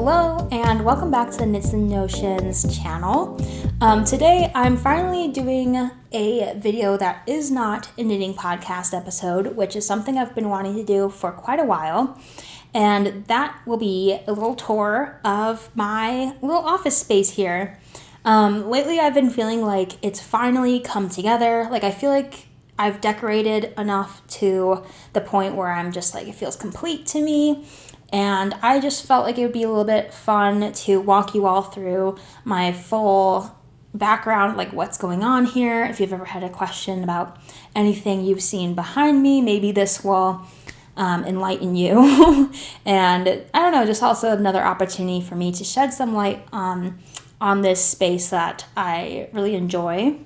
Hello and welcome back to the Knits and Notions channel. Today I'm finally doing a video that is not a knitting podcast episode, which is something I've been wanting to do for quite a while. And that will be a little tour of my little office space here. Lately I've been feeling like it's finally come together. Like I feel like I've decorated enough to the point where I'm just like, it feels complete to me. And I just felt like it would be a little bit fun to walk you all through my full background, like what's going on here. If you've ever had a question about anything you've seen behind me, maybe this will enlighten you. And I don't know, just also another opportunity for me to shed some light on this space that I really enjoy.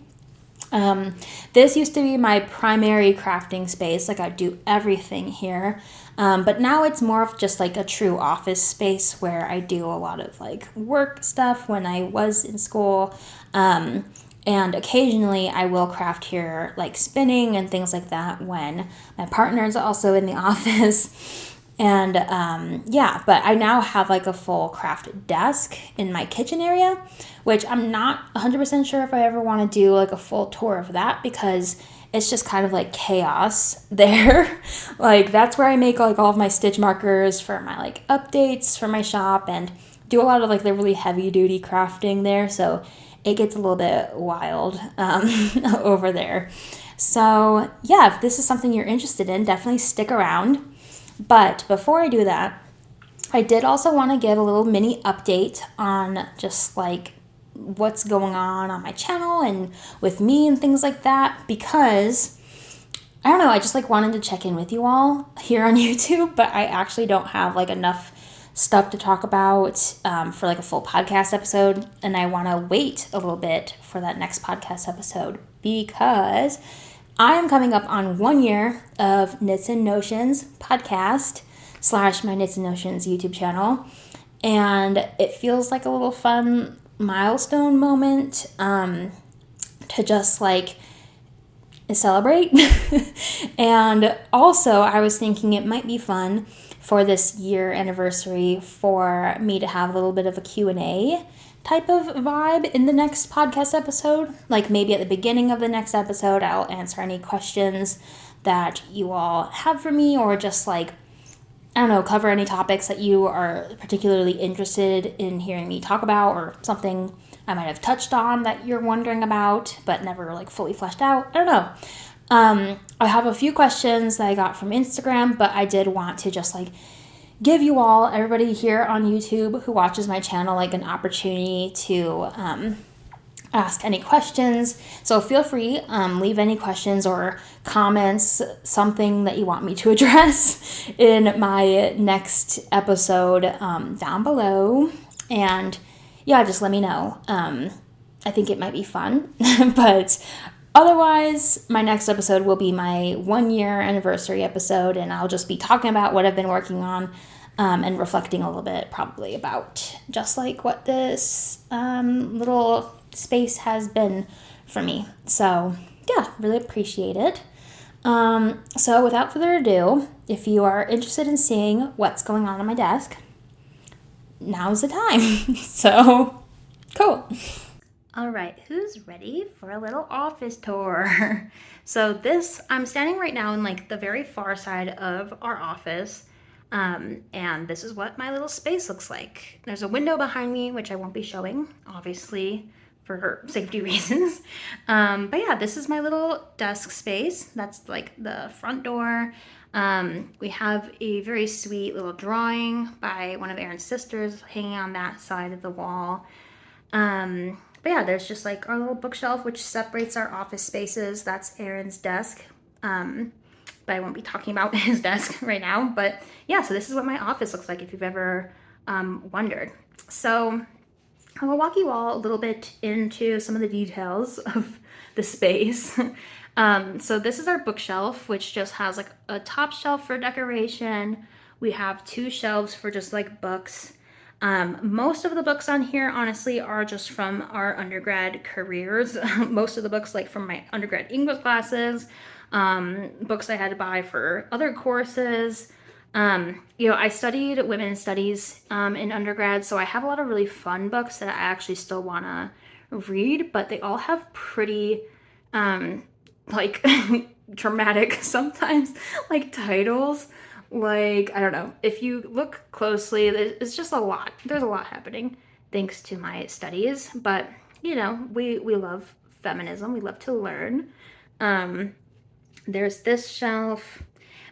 This used to be my primary crafting space, like I do everything here, but now it's more of just like a true office space where I do a lot of like work stuff when I was in school, and occasionally I will craft here like spinning and things like that when my partner is also in the office. And but I now have like a full craft desk in my kitchen area, which I'm not 100% sure if I ever want to do like a full tour of that because it's just kind of like chaos there. Like that's where I make like all of my stitch markers for my like updates for my shop and do a lot of like the really heavy duty crafting there. So it gets a little bit wild over there. So yeah, if this is something you're interested in, definitely stick around. But before I do that, I did also want to give a little mini update on just like what's going on my channel and with me and things like that, because I don't know, I just like wanted to check in with you all here on YouTube, but I actually don't have like enough stuff to talk about for like a full podcast episode, and I want to wait a little bit for that next podcast episode because I am coming up on 1 year of Knits and Notions podcast / my Knits and Notions YouTube channel. And it feels like a little fun milestone moment to just like celebrate. And also I was thinking it might be fun for this year anniversary for me to have a little bit of a Q&A type of vibe in the next podcast episode. Like maybe at the beginning of the next episode, I'll answer any questions that you all have for me, or just like, I don't know, cover any topics that you are particularly interested in hearing me talk about, or something I might have touched on that you're wondering about, but never like fully fleshed out. I don't know. I have a few questions that I got from Instagram, but I did want to just like give you all, everybody here on YouTube who watches my channel, like an opportunity to ask any questions. So feel free, leave any questions or comments, something that you want me to address in my next episode down below. And yeah, just let me know. I think it might be fun, but otherwise, my next episode will be my 1 year anniversary episode, and I'll just be talking about what I've been working on and reflecting a little bit probably about just like what this little space has been for me. So yeah, really appreciate it. So without further ado, if you are interested in seeing what's going on my desk, now's the time. So cool. All right, who's ready for a little office tour? So I'm standing right now in like the very far side of our office, and this is what my little space looks like. There's a window behind me, which I won't be showing, obviously, for safety reasons. But yeah, this is my little desk space. That's like the front door. We have a very sweet little drawing by one of Erin's sisters hanging on that side of the wall. But yeah, there's just like our little bookshelf, which separates our office spaces. That's Erin's desk. But I won't be talking about his desk right now. But yeah, so this is what my office looks like if you've ever wondered. So I will walk you all a little bit into some of the details of the space. So this is our bookshelf, which just has like a top shelf for decoration. We have 2 shelves for just like books. Most of the books on here, honestly, are just from our undergrad careers. Most of the books, like from my undergrad English classes, books I had to buy for other courses, I studied women's studies in undergrad, so I have a lot of really fun books that I actually still want to read, but they all have pretty, like, dramatic sometimes, like, titles. Like, I don't know. If you look closely, it's just a lot. There's a lot happening thanks to my studies, but, we love feminism. We love to learn. There's this shelf.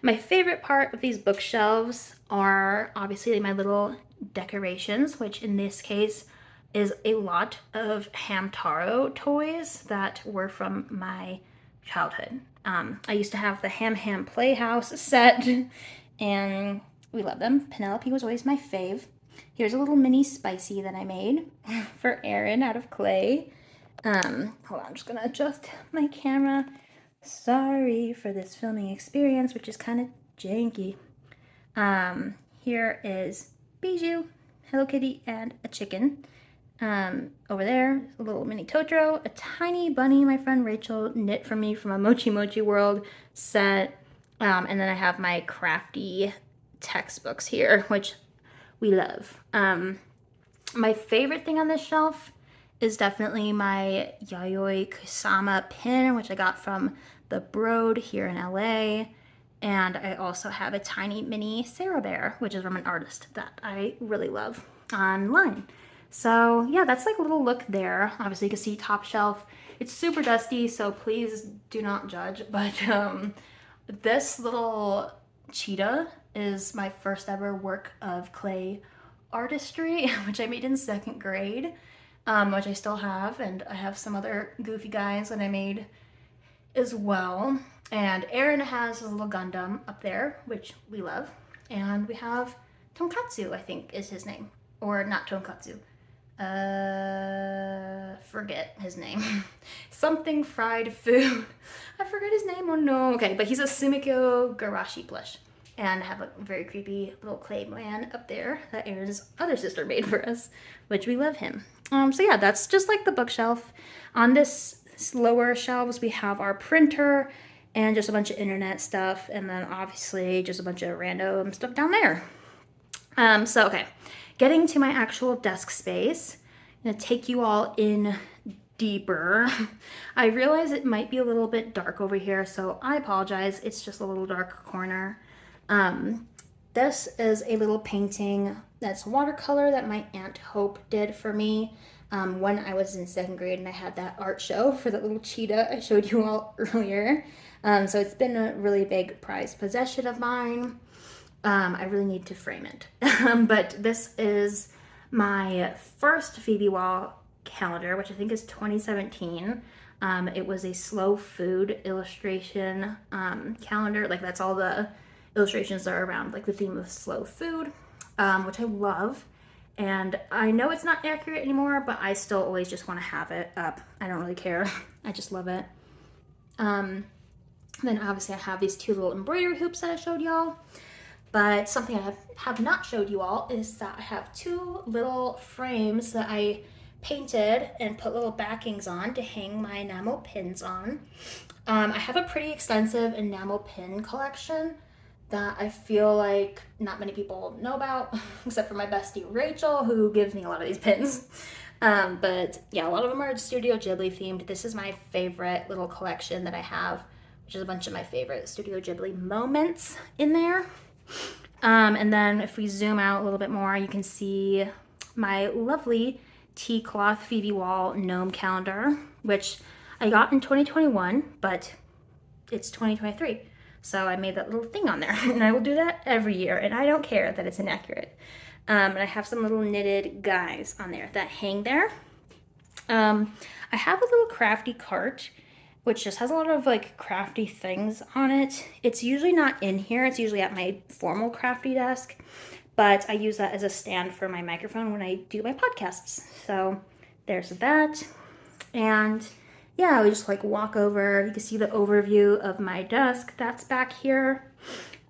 My favorite part of these bookshelves are obviously my little decorations, which in this case is a lot of Hamtaro toys that were from my childhood. I used to have the Ham Playhouse set, and we love them. Penelope was always my fave. Here's a little mini spicy that I made for Erin out of clay. Hold on, I'm just gonna adjust my camera. Sorry for this filming experience, which is kind of janky. Here is Bijou, Hello Kitty, and a chicken. Over there, a little mini Totoro, a tiny bunny my friend Rachel knit for me from a Mochi Mochi World set. And then I have my crafty textbooks here, which we love. My favorite thing on this shelf is definitely my Yayoi Kusama pin, which I got from the Broad here in LA. And I also have a tiny mini Sarah Bear, which is from an artist that I really love online. So yeah, that's like a little look there. Obviously you can see top shelf. It's super dusty, so please do not judge. But this little cheetah is my first ever work of clay artistry, which I made in 2nd grade, which I still have, and I have some other goofy guys that I made as well. And Aaron has a little Gundam up there, which we love. And we have Tonkatsu, I think is his name. Or not Tonkatsu. Forget his name. Something fried food. I forget his name, oh no. Okay, but he's a Sumikyo Garashi plush. And I have a very creepy little clay man up there that Aaron's other sister made for us, which we love him. So yeah, that's just like the bookshelf. On this lower shelves, we have our printer and just a bunch of internet stuff, and then obviously just a bunch of random stuff down there. Okay, getting to my actual desk space, I'm gonna take you all in deeper. I realize it might be a little bit dark over here, so I apologize. It's just a little dark corner. This is a little painting that's watercolor that my Aunt Hope did for me when I was in 2nd grade, and I had that art show for that little cheetah I showed you all earlier. So it's been a really big prized possession of mine. I really need to frame it. But this is my first Phoebe Wall calendar, which I think is 2017. It was a slow food illustration calendar. Like, that's all the illustrations are around, like, the theme of slow food, which I love. And I know it's not accurate anymore, but I still always just want to have it up. I don't really care. I just love it. Then obviously I have these 2 little embroidery hoops that I showed y'all. But something I have not showed you all is that I have 2 little frames that I painted and put little backings on to hang my enamel pins on. I have a pretty extensive enamel pin collection that I feel like not many people know about, except for my bestie Rachel, who gives me a lot of these pins. But yeah, a lot of them are Studio Ghibli themed. This is my favorite little collection that I have, which is a bunch of my favorite Studio Ghibli moments in there. And then if we zoom out a little bit more, you can see my lovely tea cloth Phoebe Wall gnome calendar, which I got in 2021, but it's 2023. So I made that little thing on there, and I will do that every year, and I don't care that it's inaccurate. And I have some little knitted guys on there that hang there. I have a little crafty cart, which just has a lot of like crafty things on it. It's usually not in here. It's usually at my formal crafty desk, but I use that as a stand for my microphone when I do my podcasts. So there's that. And yeah, we just like walk over. You can see the overview of my desk that's back here.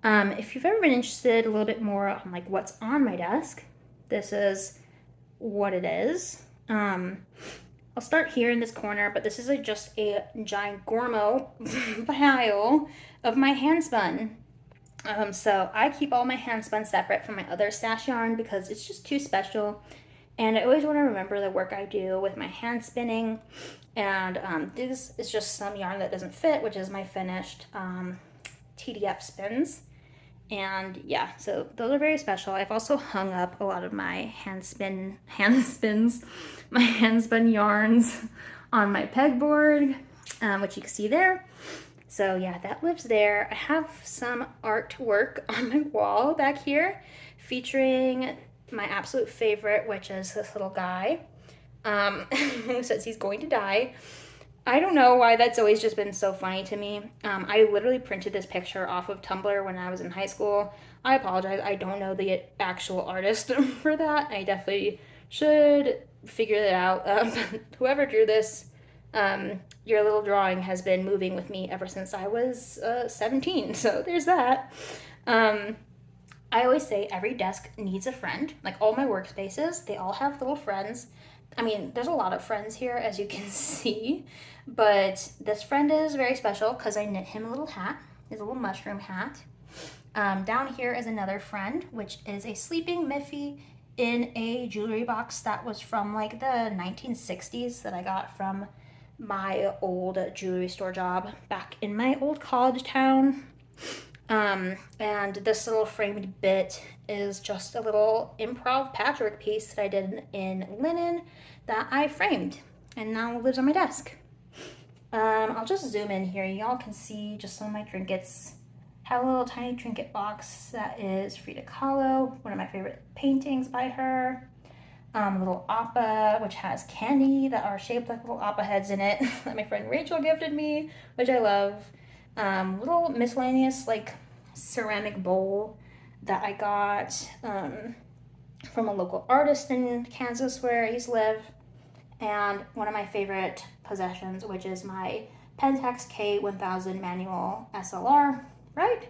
If you've ever been interested a little bit more on like what's on my desk, this is what it is. I'll start here in this corner, but this is just a giant gormo pile of my hand spun. So I keep all my hand spun separate from my other stash yarn because it's just too special. And I always want to remember the work I do with my hand spinning. And this is just some yarn that doesn't fit, which is my finished TDF spins. And yeah, so those are very special. I've also hung up a lot of my hand spins, my hand spun yarns on my pegboard, which you can see there. So yeah, that lives there. I have some artwork on my wall back here featuring my absolute favorite, which is this little guy who says he's going to die. I don't know why that's always just been so funny to me. I literally printed this picture off of Tumblr when I was in high school. I apologize. I don't know the actual artist for that. I definitely should figure that out. Whoever drew this, your little drawing has been moving with me ever since I was 17. So there's that. I always say every desk needs a friend. Like all my workspaces, they all have little friends. I mean, there's a lot of friends here, as you can see, but this friend is very special because I knit him a little hat, his little mushroom hat. Down here is another friend, which is a sleeping Miffy in a jewelry box that was from like the 1960s that I got from my old jewelry store job back in my old college town. And this little framed bit is just a little improv patchwork piece that I did in linen that I framed and now lives on my desk. I'll just zoom in here. Y'all can see just some of my trinkets. Have a little tiny trinket box that is Frida Kahlo, one of my favorite paintings by her. A little appa, which has candy that are shaped like little appa heads in it that my friend Rachel gifted me, which I love. Little miscellaneous like ceramic bowl that I got from a local artist in Kansas where I used to live. And one of my favorite possessions, which is my Pentax K1000 manual SLR, right?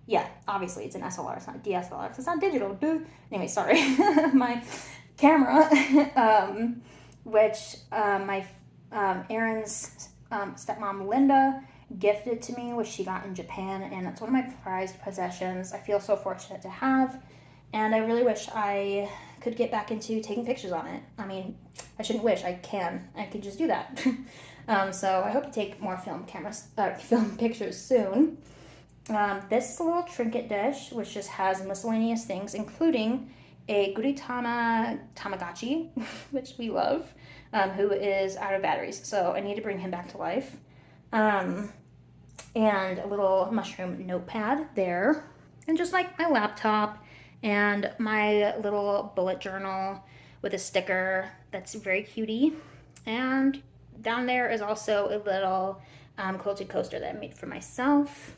Yeah, obviously it's an SLR, it's not DSLR, because it's not digital. Dude. Anyway, sorry. My camera, which my Aaron's stepmom Linda gifted to me, which she got in Japan, and it's one of my prized possessions. I feel so fortunate to have, and I really wish I could get back into taking pictures on it. I mean, I shouldn't wish, I can. I could just do that. So I hope to take more film pictures soon. This is a little trinket dish, which just has miscellaneous things, including a Guritama Tamagotchi, which we love, who is out of batteries. So I need to bring him back to life. And a little mushroom notepad there. And just like my laptop and my little bullet journal with a sticker that's very cutie. And down there is also a little quilted coaster that I made for myself.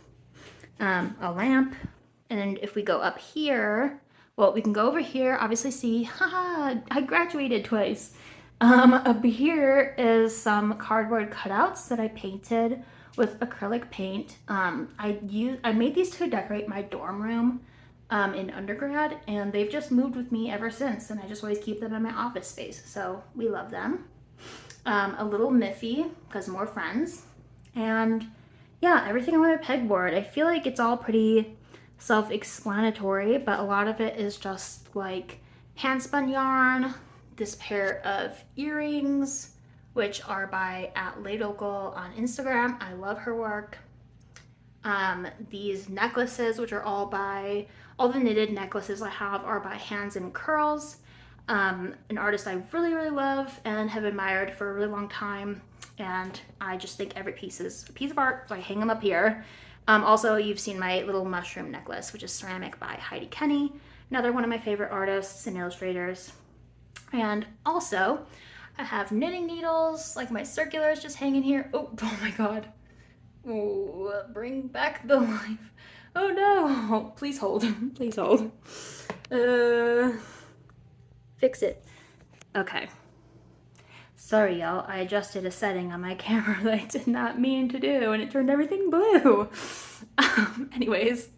A lamp. And if we go up here, well, we can go over here, obviously see, haha, I graduated twice. Up here is some cardboard cutouts that I painted with acrylic paint. I made these to decorate my dorm room in undergrad, and they've just moved with me ever since, and I just always keep them in my office space, so we love them. A little Miffy, because more friends, and yeah, everything on my pegboard. I feel like it's all pretty self-explanatory, but a lot of it is just like hand spun yarn, this pair of earrings, which are by @LateOkle on Instagram. I love her work. These necklaces, which are all the knitted necklaces I have are by Hands and Curls, an artist I really, really love and have admired for a really long time. And I just think every piece is a piece of art, so I hang them up here. Also, you've seen my little mushroom necklace, which is ceramic by Heidi Kenny, another one of my favorite artists and illustrators. And also, I have knitting needles, like my circulars just hanging here. Oh my god. Oh, bring back the life. Oh no. Please hold. Please hold. Fix it. Okay. Sorry, y'all. I adjusted a setting on my camera that I did not mean to do, and it turned everything blue. Anyways,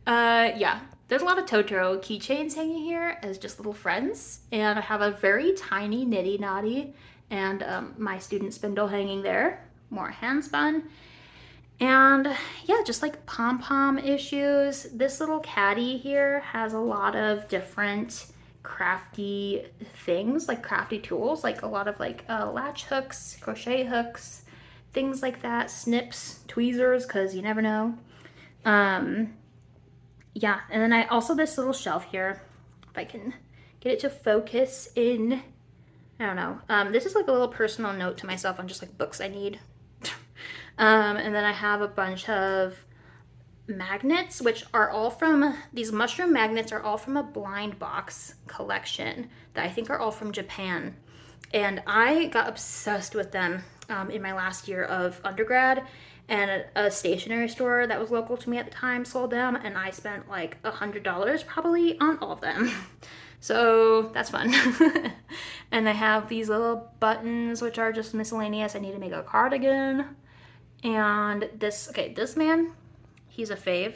yeah. There's a lot of Totoro keychains hanging here as just little friends, and I have a very tiny Nitty Naughty and my student spindle hanging there, more hand spun. And yeah, just like pom-pom issues. This little caddy here has a lot of different crafty things, like crafty tools, like a lot of like latch hooks, crochet hooks, things like that, snips, tweezers, because you never know. Um, yeah, and then I also this little shelf here, if I can get it to focus in, I don't know. This is like a little personal note to myself on just like books I need. And then I have a bunch of magnets, which are all from, these mushroom magnets are all from a blind box collection that I think are all from Japan. And I got obsessed with them in my last year of undergrad. And a stationery store that was local to me at the time sold them, and I spent like $100 probably on all of them. So that's fun. And I have these little buttons, which are just miscellaneous. I need to make a cardigan. And this, okay, this man, he's a fave,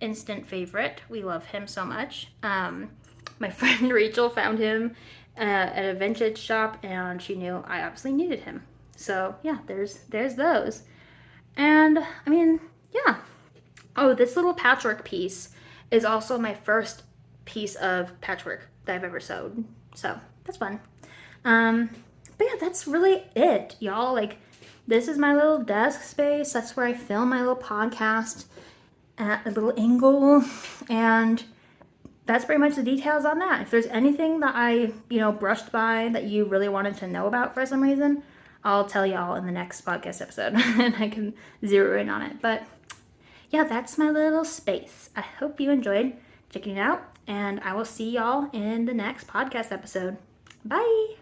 instant favorite. We love him so much. My friend Rachel found him at a vintage shop, and she knew I obviously needed him. So yeah, there's those. And I mean, yeah. Oh, this little patchwork piece is also my first piece of patchwork that I've ever sewed. So that's fun. Um, but yeah, that's really it, y'all. Like, this is my little desk space. That's where I film my little podcast at a little angle. And that's pretty much the details on that. If there's anything that I, brushed by that you really wanted to know about for some reason, I'll tell y'all in the next podcast episode and I can zero in on it. But yeah, that's my little space. I hope you enjoyed checking it out, and I will see y'all in the next podcast episode. Bye.